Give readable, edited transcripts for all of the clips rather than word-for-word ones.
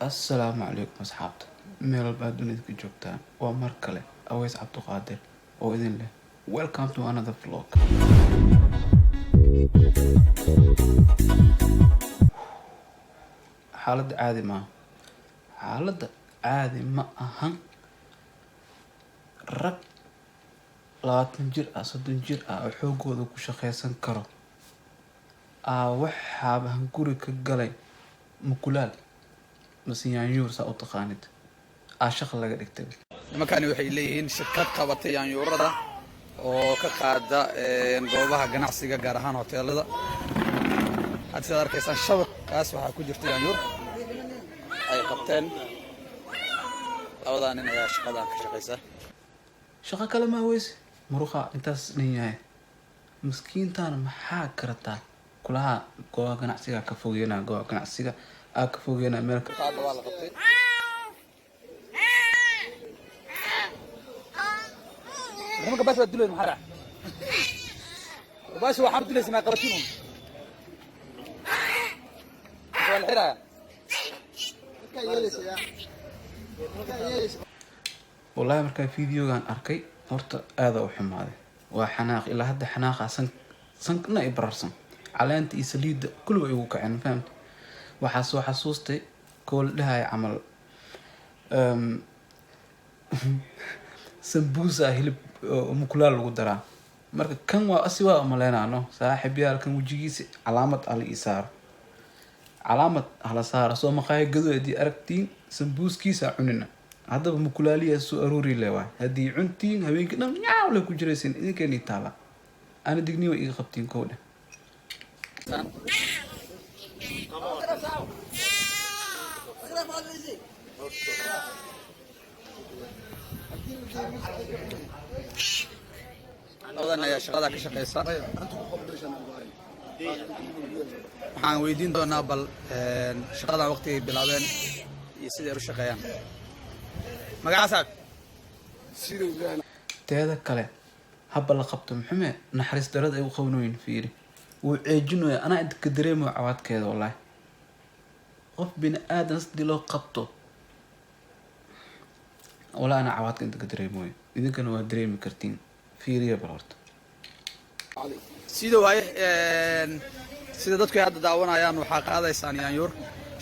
السلام عليكم أصحابتي ميل البادونيد كي جوجتان ومركله أويس عبد القادر وإذن له welcome to another vlog. حالة عادي ما أهان رب لا تنجر أصدن جر أحوجو ذو كشخيسن كرو وحاب هنقولك الجلي مكلال مسيان يورس أو تقاند شغل لقى يكتب مكاني waxay leeyihiin shirkad qabatay yaanyuurada oo ka qaada goobaha ganacsiga gaar ahaan hoteelada hadda aad arkaysan shabaqaas waxa ku jirta yaanyuur ay qabteen labadan nin ayaa shaqadan ka shaqeysa shaqa kale ma weys muruqa intaas leeyahay miskiintan maxaa kartaa kulaha goobaha ganacsiga ka fogeena goobaha ganacsiga ka fogeena meel ka qaada waa la qabtay رمك بس بدلوا المحرع وباش هو حمد لازم يقرتينهم والحرا والله مركا فيديو كان أركي horta aad u xumaaday waa xanaaq ilaa hadda xanaaqa sankna ibrarsan caleenta iyo saliida kulwa igu kaceen fahamta waxaa soo xasuustay kool dhahay camal sambuusa hilib mukulaal lagu daraa marka kan waa asi waa umaleynano saaxiib yaalkan wajigiisa calaamad ala ii saaro calaamad hala saaro soo maqaaya gadoodii aragtiin sambuuskiisa cunina haddaba mukulaaliya soo aruuri leewaay haddii cuntiin habeenkii dhan ñaaw la ku jiraysin idinkeeni taala ana digniyo iga qabtiin kowdha labadan ayaa shaqada ka shaqeysa waxaan weydiin doonaa bal shaqadan waqtigay bilaabeen iyo sida ay u shaqeeyaan magacaasaad teeda kale habba la qabto muxume naxariis darada ay u qabanooyin fiiri wuu ceejinooya anaa inta ka dareemo cawaadkeeda wallaahi qof bini aadan sidii loo qabto walaa ana cawaadka inta ka dareemooyo idinkana waa dareemi kartiin fiiriya bal horta sida waaye sida dadku ay hadda daawanayaan waxaa qaadaysaan yaanyuur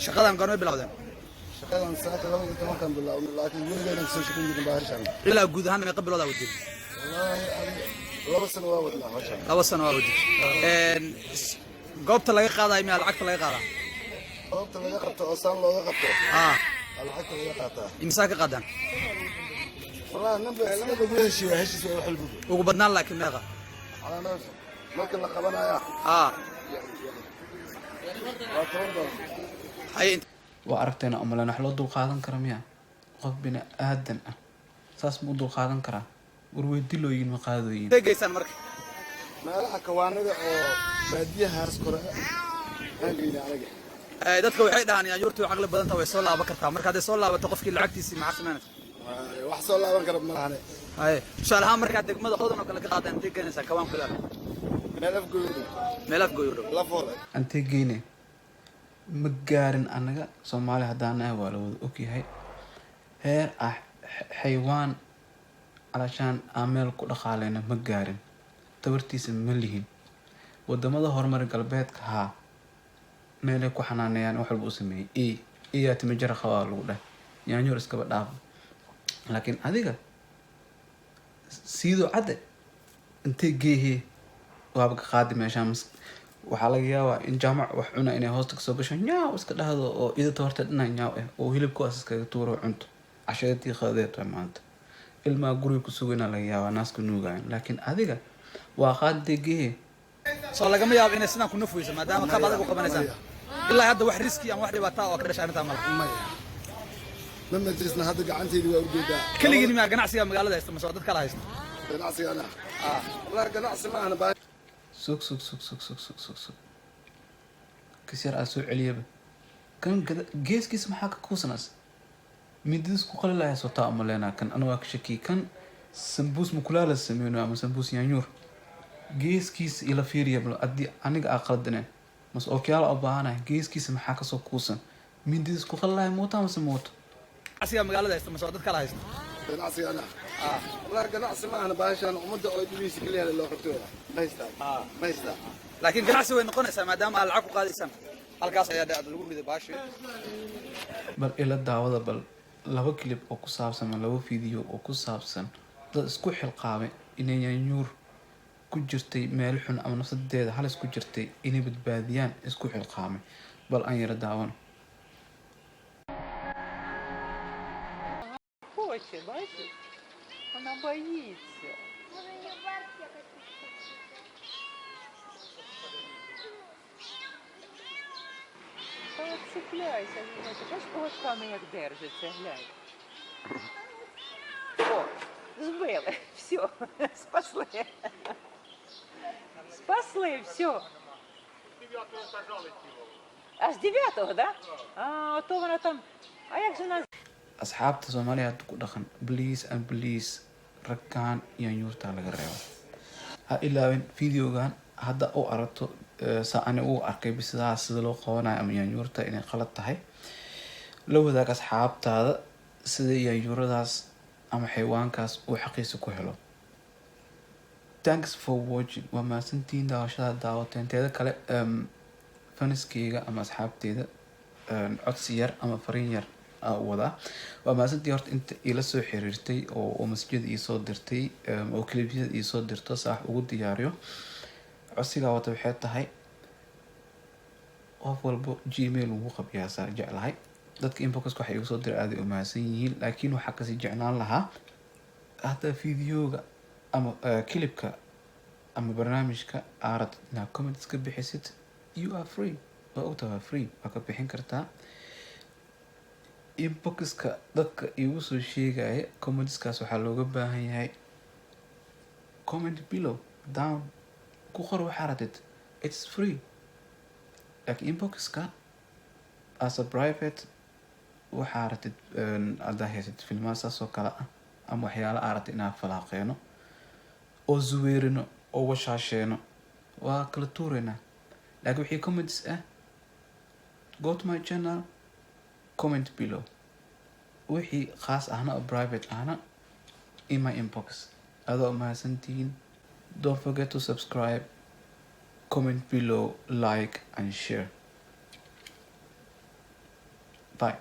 shaqadan goorma bilowdeen shaqadan saaka 12 kan bilaawno laakiin weligeena soo shaqayn jirnay baarishan ilaa guud ahaan meeqa bilowda wadid laba sano waa wadnaa hawshan laba sano waa wadid goobta laga qaadayo miyaa lacagta laga qaadaa goobta laga qabto oo saan looga qabto lacagta laga qaataa imisa ka qaadaan والله نبغى سنة بقولش هشيس وحل بقول وقبضنا لك ميغا على نفسه ممكن لقبنا يا هاي انت وأركتنا أملا نحلو دول قادن كرميا قف بنا آدن ساس مو دول قادن كرا ورويدي لو يين مقادوين دقيسان مرك ما لها كوانada oo baadiyaha haas kora aangeeyna anaga dadka waxay dhahan yaanyuurtu aqal badan tahay soo laaba kartaa marka haday soo laabato qofkii lacagtiisa ma xasmaanad wax soo laaban kara ma lahayn هاي شال ها مركز دقمة خذنا وكلا قاعد أنتي كنسا كمان كلام ملف جويرو لا فور أنتي جيني مقارن أنا صومالي هدانا والو أوكي هير حيوان علشان أعمل كل خالنا مقارن تورتيس مليين ودمضى هرمر قلبيتك ها مالك وحنان يعني وحلو اسمي إيه تمجر خوالو ده يعني يورس كبر داف لكن هذيك سيدو عدد انتي جيهي وابك خادم عشان waxaa laga yaabaa in jaamac wax cuna inay hoosta kasoo gasho ñaaw iska dhahdo oo idata horta dhinac ñaaw ah oo hilibkaas iskaga tuuro cunto cashadii qadeed waa maanta ilmaa guriga ku sugana laga yaabaa naasku nuugayan laakiin adiga waa qaadday gehe soo lagama yaabo inay sidaan ku nafweyso maadaama qaab adag u qabanaysaan ilaa hadda wax riski ama wax dhibaato oo ka dhashay arrinta malaha لما درسنا هذا قعنتي وجودا كليين ما ganacsiga magaalada haysta masoo dad kala haysta ganacsiga ana la ganacsi ma ana baa سوق كسر أسوء عليا كان جيس كيس محاك كوسناس ميدس كقول لا يسوى طعم لنا كان أنا واكشكي كان سمبوس مكلال السمينو أما سمبوس يانيور جيس كيس إلى فيريا بلو أدي أنيق أقل دنا مس أوكي على أبانا جيس كيس محاك سو كوسن mindida isku qalalaaya mooto amase mooto asiga magaalada haysta masoo dad kala haysta ganacsiga ana والله ganacsi ma ahna baashaan ummadda oo dhibiisa kaliya loo qabto ma haystaa laakiin ganacsi way noqonaysaa maadaama aad lacag ku qaadaysaan halkaas ayaa lagu riday baashi bal ila daawada bal laba clip oo ku saabsan ama laba video oo ku saabsan dad isku xilqaamay inay yaanyuur ku jirtay meel xun ama nafsadeeda halis ku jirtay inay badbaadiyaan isku xilqaamay bal aan yara daawano Хоче, бачиш? Вона боїться. Та от цепляйся, Ліночка. Бачиш, поводками як держиться, глянь. О, збили. Все, спасли. Спасли, все. Аж 9-го, да? А, то вона там... А як же вона... asxaabta Soomaaliya hadda ku dhaqan please and please raggaan yaanyuurta laga reebo ha ilaawin videogan hadda u aragto saani uu arkay sidaas sida loo qabanayo ama yaanyuurta inay qalad tahay la wadaag asxaabtaada sida yaanyuuradaas ama xayawaankaas uu xaqiisa ku helo thanks for watching waa mahadsantihiin daawashada daawateen teeda kale faniskeyga ama asxaabteeda codsi yar ama fariin yar wadaa waa mahadsantii horta inta ila soo xiriirtay oo masjid iisoo dirtay oo clipyada iisoo dirto saax ugu diyaariyo codsigaa wata waxay tahay qof walbo gmail ugu qabyaasaa jeclahay dadka inbox waxa igu soo dira aaday u mahadsan yihiin laakiin waxaa kasii jeclaan lahaa hadda videoga ama clipka ama barnaamijka aarad inaad comments ka bixisid you are free waa ogta waa free waa ka bixin kartaa inboxka dadka igu soo sheegaya commentskaas waxaa looga baahan yahay comment below down ku qor waxaa ratid it's free laakiin inboxka as a private waxaa ratid haddaa haysid filmaa saas oo kale ah ama waxyaala aa ratid inaan falaaqeeno oo zuweerino oo washaasheeno waa kala tuureynaa laakiin wixii comments ah go to my channel comment below wixii khaas ahna oo private ahna in my inbox adoo mahadsantihiin don't forget to subscribe comment below like and share bye